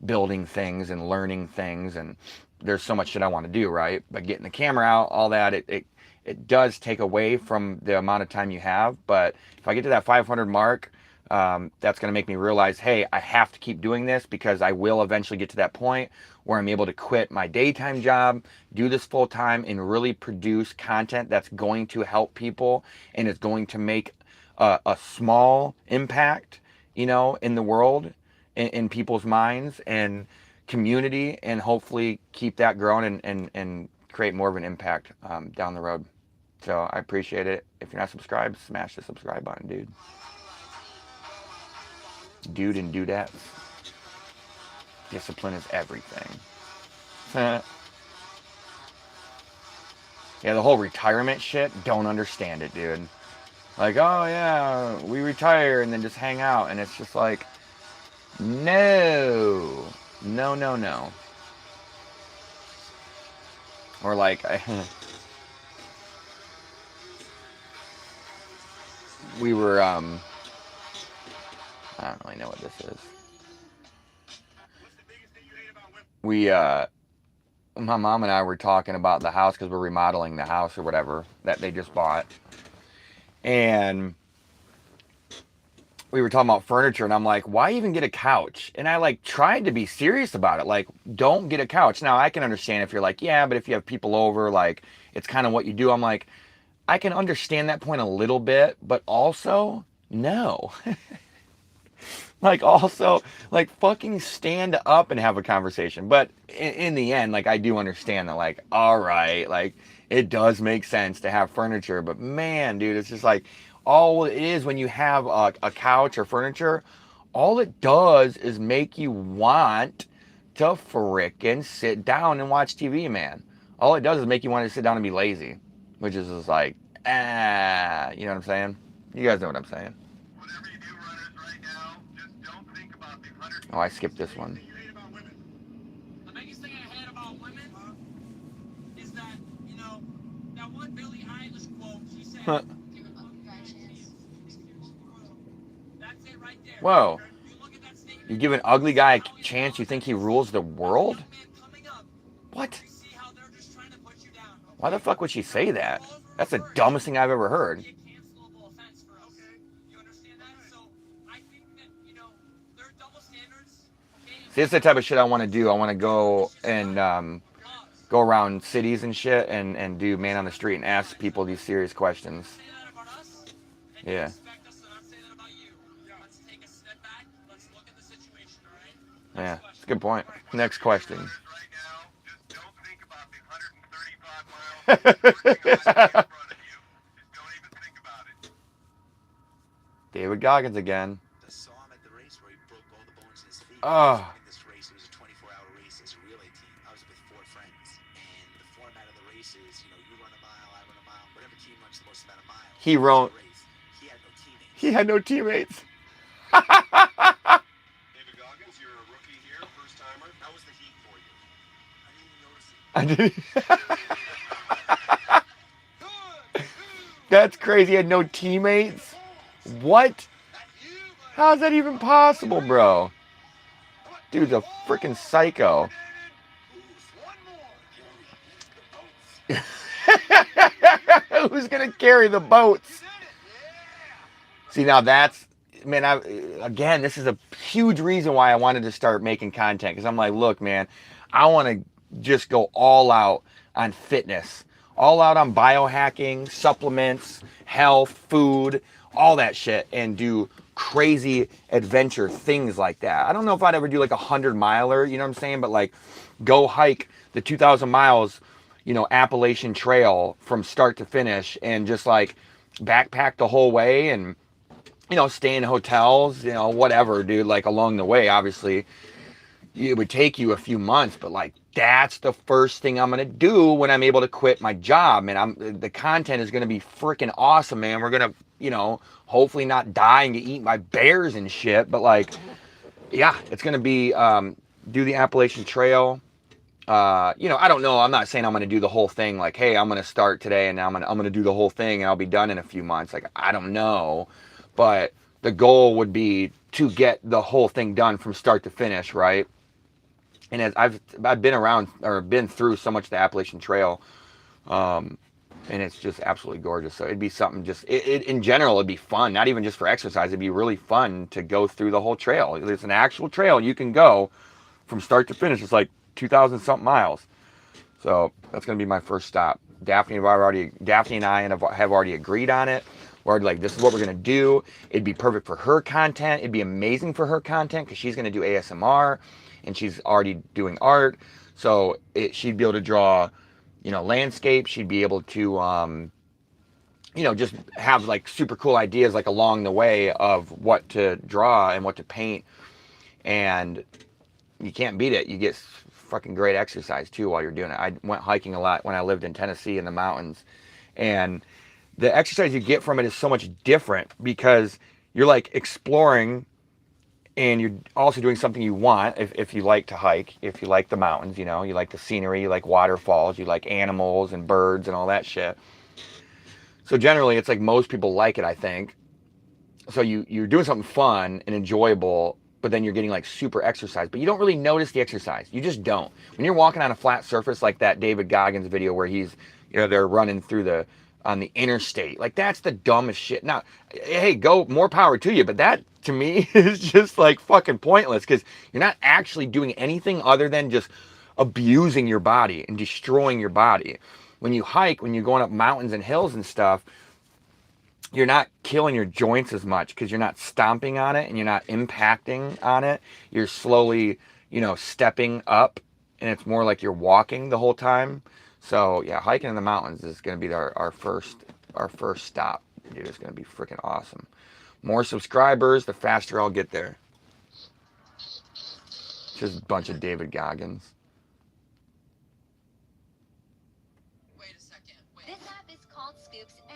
building things and learning things. And there's so much shit I want to do, right? But getting the camera out, all that, it does take away from the amount of time you have. But if I get to that 500 mark, that's going to make me realize, hey, I have to keep doing this, because I will eventually get to that point where I'm able to quit my daytime job, do this full time, and really produce content that's going to help people and is going to make a small impact, you know, in the world, in people's minds and community, and hopefully keep that growing and create more of an impact down the road. So I appreciate it. If you're not subscribed, smash the subscribe button, dude. Dude and dudettes. Discipline is everything. Yeah, the whole retirement shit, don't understand it, dude. Like, oh yeah, we retire and then just hang out. And it's just like, no. No, no, no. Or like, we were, I don't really know what this is. My mom and I were talking about the house because we're remodeling the house or whatever that they just bought. And we were talking about furniture, and I'm like, why even get a couch? And I like tried to be serious about it. Like, don't get a couch. Now, I can understand if you're like, yeah, but if you have people over, like, it's kind of what you do. I'm like, I can understand that point a little bit, but also, no. Like, also, like, fucking stand up and have a conversation. But in the end, like, I do understand that, like, all right, like, it does make sense to have furniture. But man, dude, it's just like, all it is when you have a couch or furniture, all it does is make you want to frickin' sit down and watch TV, man. All it does is make you want to sit down and be lazy, which is just like, you know what I'm saying? You guys know what I'm saying. Oh, I skipped this one. The biggest thing I hate about women is that, you know, that one Billie Eilish quote, she said, that's it right there. Whoa. You look at that statement, You give an ugly guy a chance, you think he rules the world? What? you see how they're just trying to put you down. Why the fuck would she say that? That's the dumbest thing I've ever heard. Be a cancelable offense for us. You understand that? So I think that, you know, there are double standards. Okay? See, it's the type of shit I want to do. I want to go and go around cities and shit and do man on the street and ask people these serious questions. Say that about us, and Yeah. you expect us to not say that about you. Let's take a step back. Let's look at the situation, all right? Yeah, it's a good point. Next question. David Goggins again. I saw him at the race where he broke all the bones in his feet. Oh. In this race, it was a 24-hour race. It's a relay team. I was with 4 friends, and the format of the race is, you know, you run a mile, I run a mile. Whatever team runs the most amount of miles. He wrote. He had no teammates. He had no teammates. David Goggins, you're a rookie here, first timer. How was the heat for you? I didn't even notice it. I didn't. That's crazy. He had no teammates. What? How's that even possible, bro? Dude's a freaking psycho. Who's gonna carry the boats? See, now that's, man, again, this is a huge reason why I wanted to start making content. Because I'm like, look, man, I want to just go all out on fitness. All out on biohacking, supplements, health, food, all that shit. And do crazy adventure things like that. I don't know if I'd ever do like a 100-miler, you know what I'm saying? But like, go hike the 2,000 miles, you know, Appalachian Trail from start to finish. And just like backpack the whole way and, you know, stay in hotels, you know, whatever, dude, like along the way. Obviously, it would take you a few months, but like, that's the first thing I'm going to do when I'm able to quit my job. And the content is going to be freaking awesome, man. We're going to, you know, hopefully not die and get eaten by bears and shit. But like, yeah, it's going to be, do the Appalachian Trail. You know, I don't know. I'm not saying I'm going to do the whole thing. Like, hey, I'm going to start today and I'm going to do the whole thing and I'll be done in a few months. Like, I don't know. But the goal would be to get the whole thing done from start to finish, right? And as I've been around or been through so much of the Appalachian Trail, and it's just absolutely gorgeous. So it'd be something just, in general, it'd be fun. Not even just for exercise. It'd be really fun to go through the whole trail. There's an actual trail you can go from start to finish. It's like 2,000 something miles. So that's going to be my first stop. Daphne and I have already agreed on it. We're like, this is what we're going to do. It'd be perfect for her content. It'd be amazing for her content because she's going to do ASMR. And she's already doing art, so she'd be able to draw, you know, landscape. She'd be able to, you know, just have like super cool ideas like along the way of what to draw and what to paint. And you can't beat it. You get fucking great exercise too while you're doing it. I went hiking a lot when I lived in Tennessee in the mountains, and the exercise you get from it is so much different because you're like exploring and you're also doing something you want. If you like to hike, if you like the mountains, you know, you like the scenery, you like waterfalls, you like animals and birds and all that shit. So generally it's like most people like it, I think. So you're doing something fun and enjoyable, but then you're getting like super exercise, but you don't really notice the exercise. You just don't. When you're walking on a flat surface like that David Goggins video where he's, you know, they're running through on the interstate, like that's the dumbest shit. Now, hey, go, more power to you, but that to me is just like fucking pointless because you're not actually doing anything other than just abusing your body and destroying your body. When you hike, when you're going up mountains and hills and stuff, you're not killing your joints as much because you're not stomping on it and you're not impacting on it. You're slowly, you know, stepping up, and it's more like you're walking the whole time. So yeah, hiking in the mountains is going to be our first stop. Dude, it's going to be freaking awesome. More subscribers, the faster I'll get there. Just a bunch of David Goggins.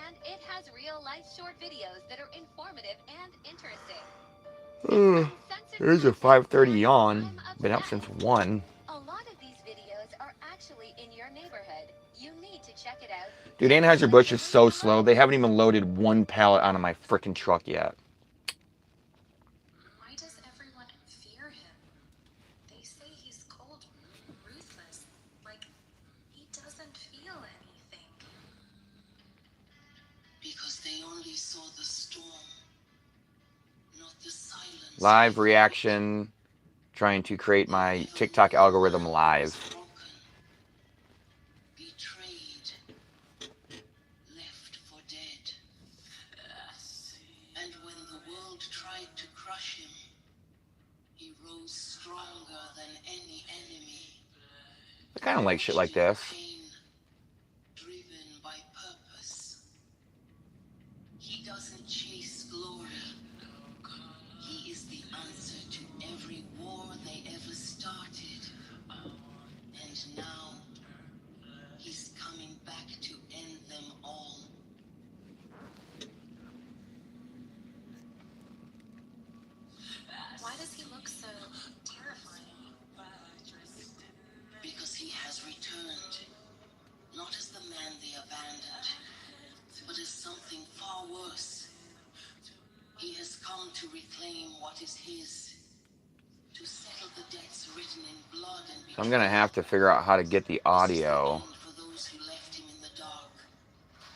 And it has real-life short videos that are informative and interesting. There's a 5:30 yawn. Been up since 1. A lot of these videos are actually in your neighborhood. You need to check it out. Dude, Anheuser-Busch is so slow. They haven't even loaded one pallet onto my freaking truck yet. Why does everyone fear him? They say he's cold, ruthless, like he doesn't feel anything. Because they only saw the storm, not the silence. Live reaction. Trying to create my TikTok algorithm live. Betrayed, left for dead. And when the world tried to crush him, he rose stronger than any enemy. I kind of like shit like this. Driven by purpose. He doesn't chase glory. He is the answer to every war they ever started. And now, he's coming back to end them all. Why does he look so terrifying? Because he has returned. Not as the man they abandoned, but as something far worse. He has come to reclaim what is his. To settle the debts written in blood and So I'm gonna have to figure out how to get the audio, for those who left him in the dark,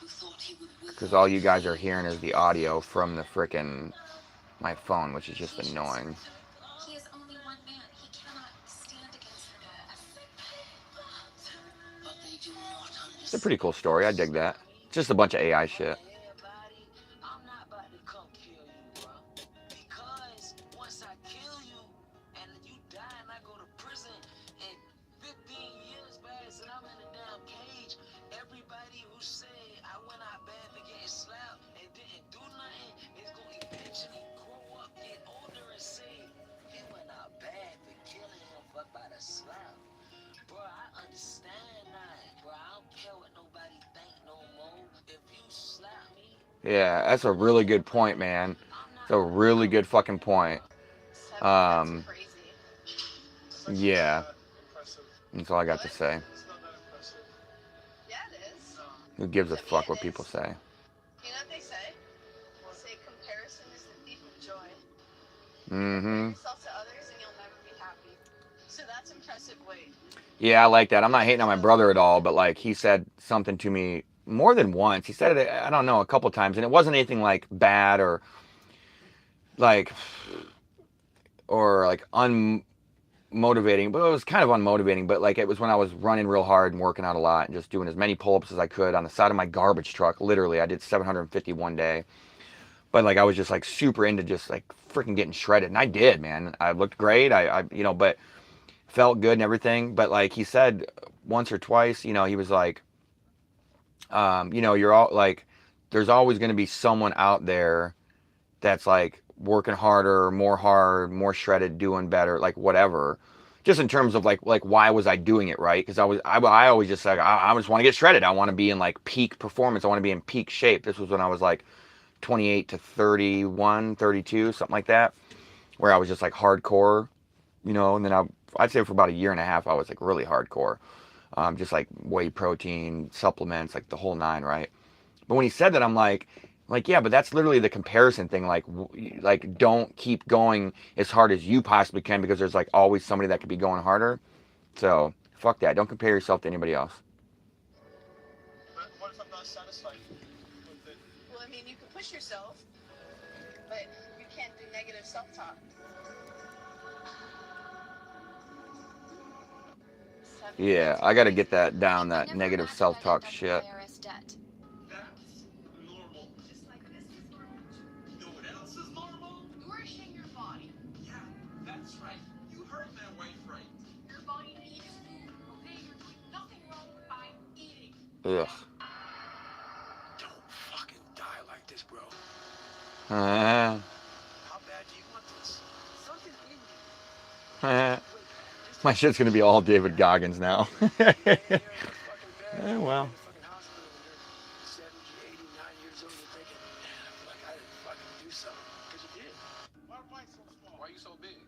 who thought he would because all you guys are hearing is the audio from the frickin' my phone, which is just annoying. He is only one man. He cannot stand against the death. But they do not understand. It's a pretty cool story. I dig that. It's just a bunch of AI shit. I'm not about to come kill you, bro. Because once I kill you and you die and I go to prison and 15 years pass and I'm in a damn cage, everybody who say I went out bad for getting slapped and didn't do nothing is going to eventually grow up, get older and say he went out bad for killing him but by the slap. Bro, I understand that, bro. I don't care what nobody think no more. If you slap me, Yeah, that's a really good point, man. It's a really good fucking point. That's crazy. Yeah. That's all I got to say. Yeah, it is. Who gives a fuck what people say? You know what they say? They say comparison is the thief of joy. Mm-hmm. Compare yourself to others and you'll never be happy. So that's impressive weight. Yeah, I like that. I'm not hating on my brother at all, but like he said something to me more than once. He said it, I don't know, a couple times, and it wasn't anything like bad or like unmotivating, but it was kind of unmotivating. But like it was when I was running real hard and working out a lot and just doing as many pull-ups as I could on the side of my garbage truck. Literally, I did 750 one day. But like I was just like super into just like freaking getting shredded, and I did, man. I looked great. I you know, but felt good and everything. But like he said once or twice, you know, he was like, you know, you're all like, there's always going to be someone out there that's like working harder, more shredded, doing better, like whatever. just in terms of like why was I doing it, right? Because I always just like I just want to get shredded. I want to be in like peak performance. I want to be in peak shape. This was when I was like 28 to 31, 32, something like that, where I was just like hardcore, you know. And then I'd say for about a year and a half I was like really hardcore, just like whey protein supplements, like the whole nine, right? But when he said that, I'm like, yeah, but that's literally the comparison thing. Like don't keep going as hard as you possibly can because there's like always somebody that could be going harder. So fuck that. Don't compare yourself to anybody else. But what if I'm not satisfied with it? Well, I mean, you can push yourself, but you can't do negative self-talk. Yeah, I got to get that down, that negative self-talk shit. That's normal. Just like this is normal. You know what else is normal? Nourishing your body. Yeah, that's right. You heard that wife right. Your body needs food. Okay, you're doing nothing wrong by eating. Ugh. Don't fucking die like this, bro. Uh, How bad do you want this? Something in you. my shit's gonna be all David Goggins now. Well. Why are you so big? You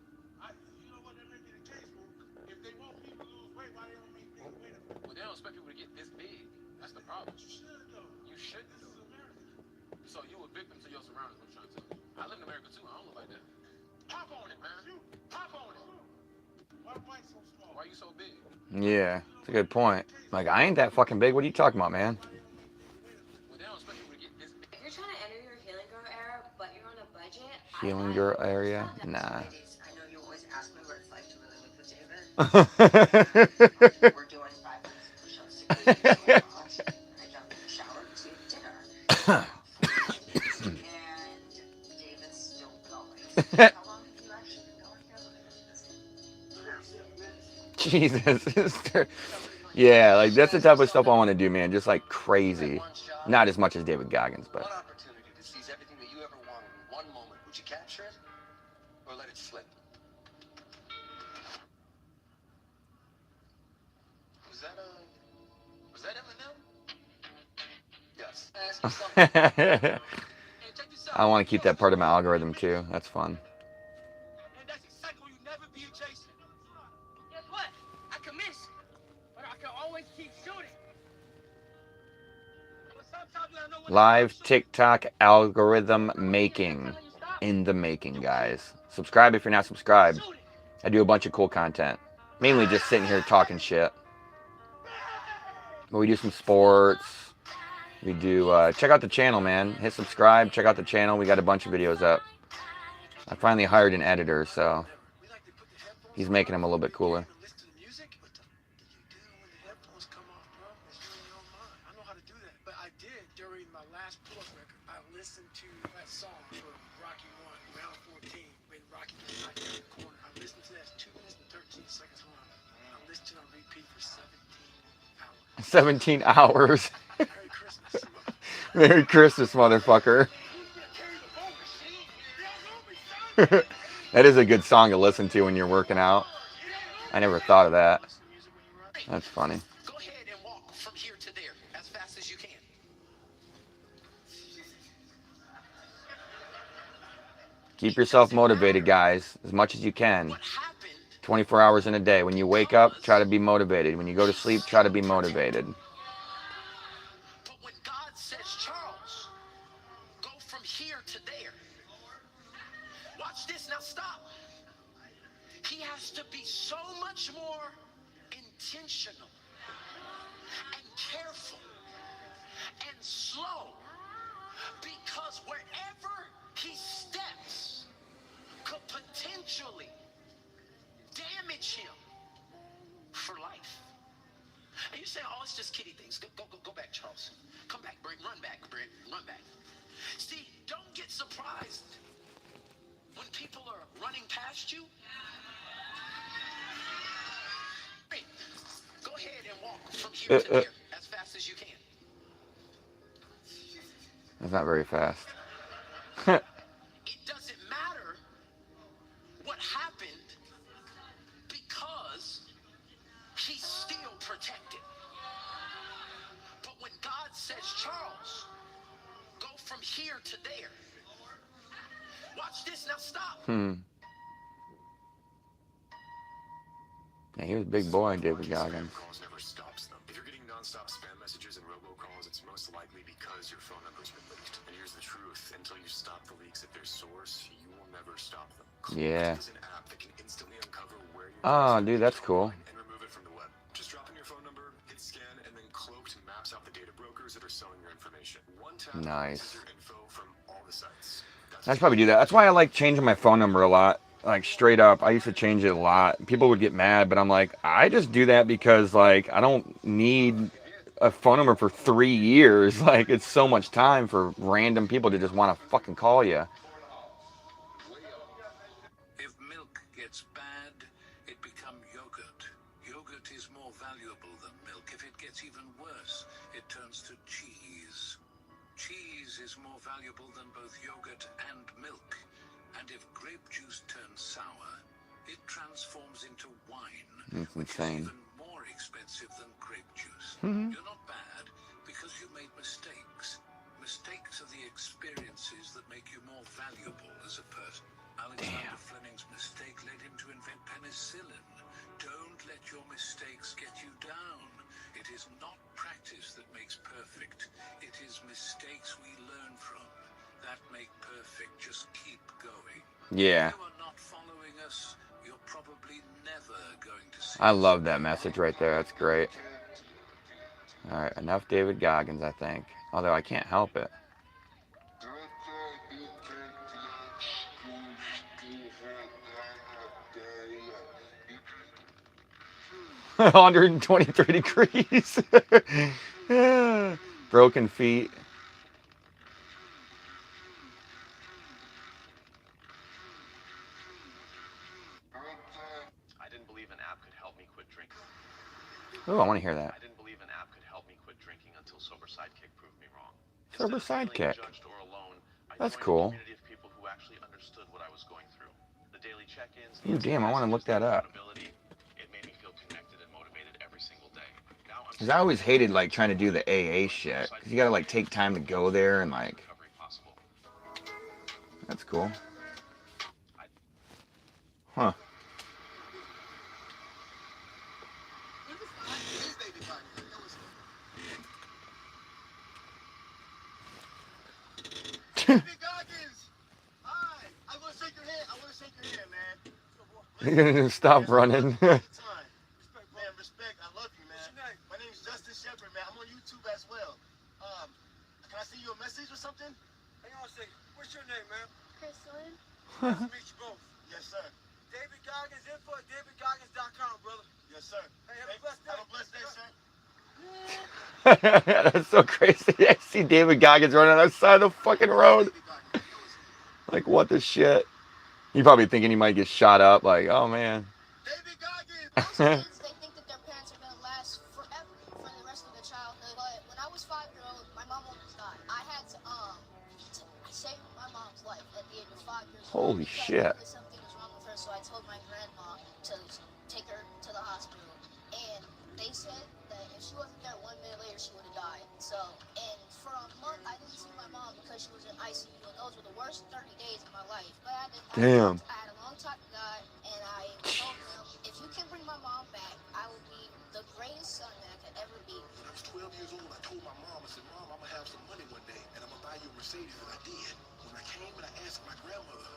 know what, that may be the case, bro. If they want people to lose weight, why they don't make niggas weight up? Well, they don't expect people to get this big. That's the problem. You should, though. You should. This is America. So you a victim to your surroundings, what I'm trying to tell you. I live in America too. I don't look like that. Pop on it, man. Pop on it. Why the white so small? Why you so big? Yeah, it's a good point. Like, I ain't that fucking big. What are you talking about, man? Well, they don't expect people to get this big. If you're trying to enter your healing girl era, but you're on a budget, Healing girl area? Nah. Ladies, I know you always ask me what it's like to really live with David. We're doing 5 minutes push-ups, 6 minutes I jump in the shower to dinner. And David's still going. How long have you actually been going here? Jesus. Yeah, like that's the type of stuff I want to do, man. Just like crazy. Not as much as David Goggins, but. One opportunity to seize everything that you ever wanted in one moment. Would you capture it or let it slip? Was that Eminem? Yes. Ask yourself. Hey, check this out. I want to keep that part of my algorithm too. That's fun. And that's exactly what you never be adjacent. Guess what? I can miss, but I can always keep shooting. But sometimes I know when Live TikTok algorithm making. In the making, guys. Subscribe if you're not subscribed. I do a bunch of cool content. Mainly just sitting here talking shit. But we do some sports. We do, check out the channel, man. Hit subscribe, check out the channel. We got a bunch of videos up. I finally hired an editor, so he's making them a little bit cooler. listen to the music, what the you do when the headphones come off, bro? It's really your mind. I know how to do that. But I did during my last pull-up record. I listened to that song for Rocky 1, round 14, when Rocky was knocked out in the corner. I listened to that 2 minutes and 13 seconds long. I listened to it on repeat for 17 hours. 17 hours. Merry Christmas. Merry Christmas, motherfucker. That is a good song to listen to when you're working out. I never thought of that. That's funny. Go ahead and walk from here to there as fast as you can. Keep yourself motivated, guys, as much as you can. What happened? 24 hours in a day. When you wake up, try to be motivated. When you go to sleep, try to be motivated. But when God says, Charles, go from here to there. Watch this, now stop. He has to be so much more intentional and careful and slow, because wherever he steps could potentially damage him for life. And you're saying, oh, it's just kiddie things. Go back, Charles. Come back, Brent. Run back, Brent. Run back. See, don't get surprised when people are running past you. Hey, go ahead and walk from here to there as fast as you can. That's not very fast. It doesn't matter what happened, because because he's still protected. But when God says, Charles, go from here to there. Watch this, now stop. Yeah, he was a big boy, David Goggins. Calls never stops them. If you're getting nonstop spam messages and robocalls, it's most likely because your phone number's been leaked. And here's the truth: until you stop the leaks at their source, you will never stop them. Yeah. Is an app that can instantly uncover where you're Oh, dude, that's cool. and remove it from the web. Just drop in your phone number, hit scan, and then Cloaked maps out the data brokers that are selling your information. One tap Nice. your info from all the sites. I'd probably do that. That's why I like changing my phone number a lot. Like, straight up, I used to change it a lot. People would get mad, but I'm like, I just do that because, like, I don't need a phone number for 3 years. Like, it's so much time for random people to just want to fucking call you. If milk gets bad, it becomes yogurt. Yogurt is more valuable than milk. If it gets even worse, it turns to cheese. Cheese is more valuable than both yogurt and milk. And if grape juice turns sour, it transforms into wine, That's which insane. is even more expensive than grape juice. You're not bad because you made mistakes. Mistakes are the experiences that make you more valuable as a person. Alexander Fleming's mistake led him to invent penicillin. Don't let your mistakes get you down. It is not practice that makes perfect. It is mistakes we learn from that make perfect. Just keep going. Yeah. If you are not following us, you're probably never going to see I love that message right there. That's great. All right, enough David Goggins, I think. Although I can't help it. 123 degrees. Broken feet. I didn't believe an app could help me quit drinking. Oh, I want to hear that. I didn't believe an app could help me quit drinking until Sober Sidekick proved me wrong. Sober Instead of feeling Sidekick. judged or alone, I That's joined cool. a community of people who actually understood what I was going through. The daily check-ins, Ooh, damn, I want to look that up. it made me feel connected and motivated every single day. Now I'm Because I always hated, like, trying to do the AA shit. Because you got to, like, take time to go there and, like... That's cool. Huh. David Goggins! Hi! I want to shake your hand. I want to shake your hand, man. You're going to stop running. Man, respect. I love you, man. My name is Justin Shepard, man. I'm on YouTube as well. Can I send you a message or something? Hang on a second. What's your name, man? Crystalline? Nice to meet you both. Yes, sir. David Goggins, info at davidgoggins.com, brother. Yes, sir. Hey, have a blessed day. Have a blessed day, sir. That's so crazy. I see David Goggins running on the side of the fucking road. Like, what the shit? You probably thinking he might get shot up. Like, oh, man. David Goggins! Most kids, they think that their parents are going to last forever for the rest of their childhood. But when I was 5-year-old, my mom almost died. I had to save my mom's life at the age of 5 years old. Holy shit. Something was wrong with her, so I told my grandma to take her to the hospital. And they said that if she wasn't there 1 minute later, she would have died. So, and for a month, I didn't see my mom because she was in ICU. And those were the worst 30 days of my life. But I had a long talk to God, and I told him, if you can bring my mom back, I will be the greatest son that I could ever be. When I was 12 years old, I told my mom, I said, Mom, I'm going to have some money one day, and I'm going to buy you a Mercedes, and I did. When I came and I asked my grandmother,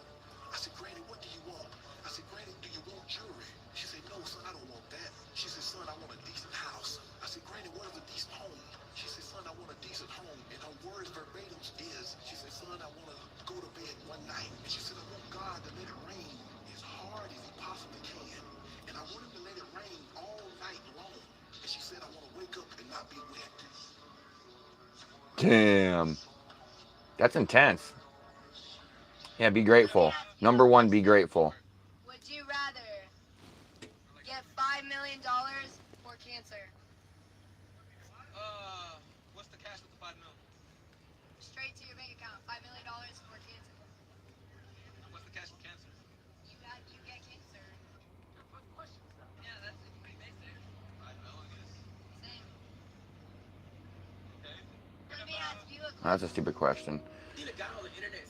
I said, Granny, what do you want? I said, Granny, do you want jewelry? She said, no, son, I don't want that. She said, son, I want a decent house. I said, Granny, what is a decent home? She said, son, I want a decent home. And her words verbatim is, she said, son, I want to go to bed one night. And she said, I want God to let it rain as hard as he possibly can. And I want him to let it rain all night long. And she said, I want to wake up and not be wet. Damn. That's intense. Yeah, be grateful. Number one, be grateful. Would you rather get $5 million or cancer? What's the cash with the 5 million? Straight to your bank account, $5 million or cancer. What's the cash with cancer? You get cancer. That's a stupid question.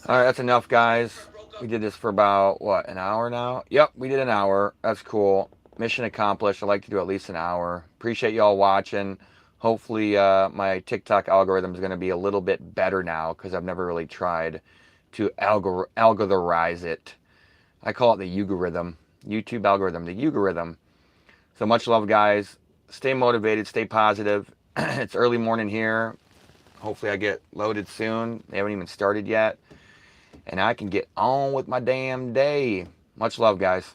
All right, that's enough, guys. We did this for about, what, an hour now? Yep, we did an hour. That's cool. Mission accomplished. I like to do at least an hour. Appreciate y'all watching. Hopefully my TikTok algorithm is going to be a little bit better now because I've never really tried to algorithmize it. I call it the algorithm. YouTube algorithm, the algorithm. So much love, guys. Stay motivated. Stay positive. It's early morning here. Hopefully I get loaded soon. They haven't even started yet. And I can get on with my damn day. Much love, guys.